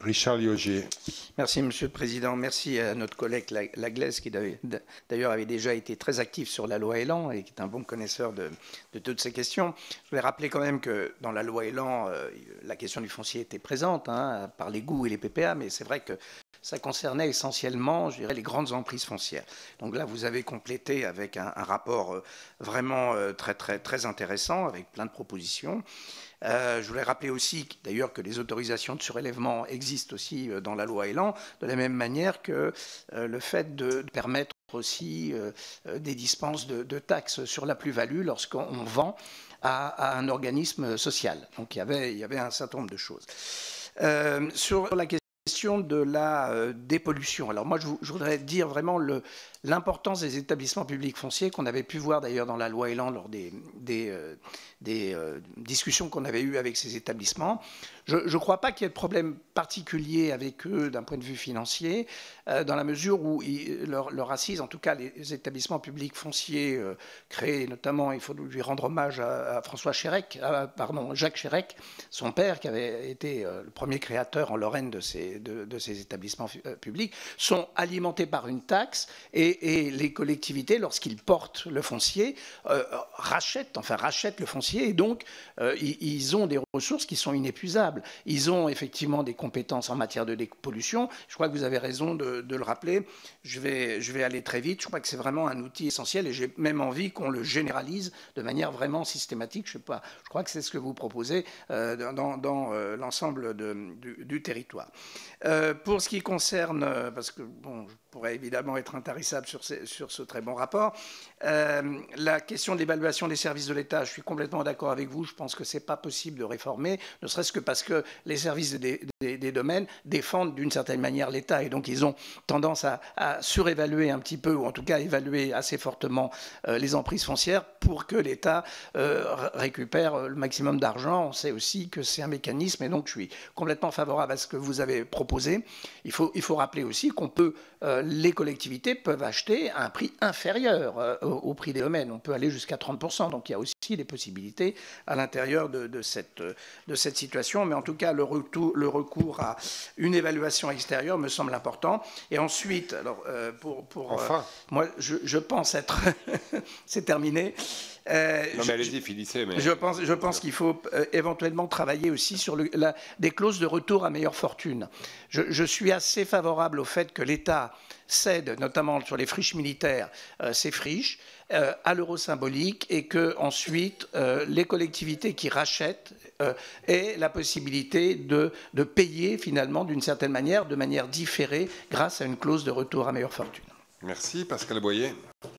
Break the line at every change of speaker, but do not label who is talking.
Richard Liogier.
Merci, Monsieur le Président. Merci à notre collègue Laglaise, qui d'ailleurs avait déjà été très actif sur la loi Elan et qui est un bon connaisseur de toutes ces questions. Je voulais rappeler quand même que dans la loi Elan, la question du foncier était présente, hein, par les GOU et les PPA, mais c'est vrai que ça concernait essentiellement, je dirais, les grandes emprises foncières. Donc là, vous avez complété avec un rapport vraiment très intéressant, avec plein de propositions. Je voulais rappeler aussi, d'ailleurs, que les autorisations de surélèvement existent aussi dans la loi Elan, de la même manière que le fait de permettre aussi des dispenses de taxes sur la plus-value lorsqu'on vend à un organisme social. Donc il y avait un certain nombre de choses. Sur la question de la dépollution. Alors moi, je voudrais dire vraiment l'importance des établissements publics fonciers qu'on avait pu voir d'ailleurs dans la loi Elan lors des discussions qu'on avait eues avec ces établissements. Je ne crois pas qu'il y ait de problème particulier avec eux d'un point de vue financier, dans la mesure où leur assise, en tout cas les établissements publics fonciers créés, notamment, il faut lui rendre hommage à François Chérec, Jacques Chérec, son père, qui avait été le premier créateur en Lorraine de ces établissements publics, sont alimentés par une taxe et les collectivités, lorsqu'ils portent le foncier, rachètent le foncier et donc ils ont des ressources qui sont inépuisables. Ils ont effectivement des compétences en matière de dépollution. Je crois que vous avez raison de le rappeler. Je vais aller très vite. Je crois que c'est vraiment un outil essentiel et j'ai même envie qu'on le généralise de manière vraiment systématique. Je crois que c'est ce que vous proposez dans l'ensemble du territoire. Pour ce qui concerne, parce que bon, je pourrais évidemment être intarissable sur ce très bon rapport, la question de l'évaluation des services de l'État, je suis complètement d'accord avec vous. Je pense que ce n'est pas possible de réformer, ne serait-ce que parce que les services des domaines défendent d'une certaine manière l'État et donc ils ont tendance à surévaluer un petit peu, ou en tout cas évaluer assez fortement les emprises foncières pour que l'État récupère le maximum d'argent. On sait aussi que c'est un mécanisme et donc je suis complètement favorable à ce que vous avez proposé. Il faut rappeler aussi qu'on peut, les collectivités peuvent acheter à un prix inférieur au prix des domaines. On peut aller jusqu'à 30%. Donc il y a aussi des possibilités à l'intérieur de cette situation. Mais en tout cas, le recours à une évaluation extérieure me semble important. Et ensuite, alors,
enfin.
moi, je pense être... c'est terminé.
Non mais allez-y, finissez. Mais...
Je pense qu'il faut éventuellement travailler aussi sur des clauses de retour à meilleure fortune. Je suis assez favorable au fait que l'État cède, notamment sur les friches militaires, ces friches à l'euro symbolique et que ensuite les collectivités qui rachètent aient la possibilité de payer finalement d'une certaine manière, de manière différée, grâce à une clause de retour à meilleure fortune.
Merci Pascal Boyer.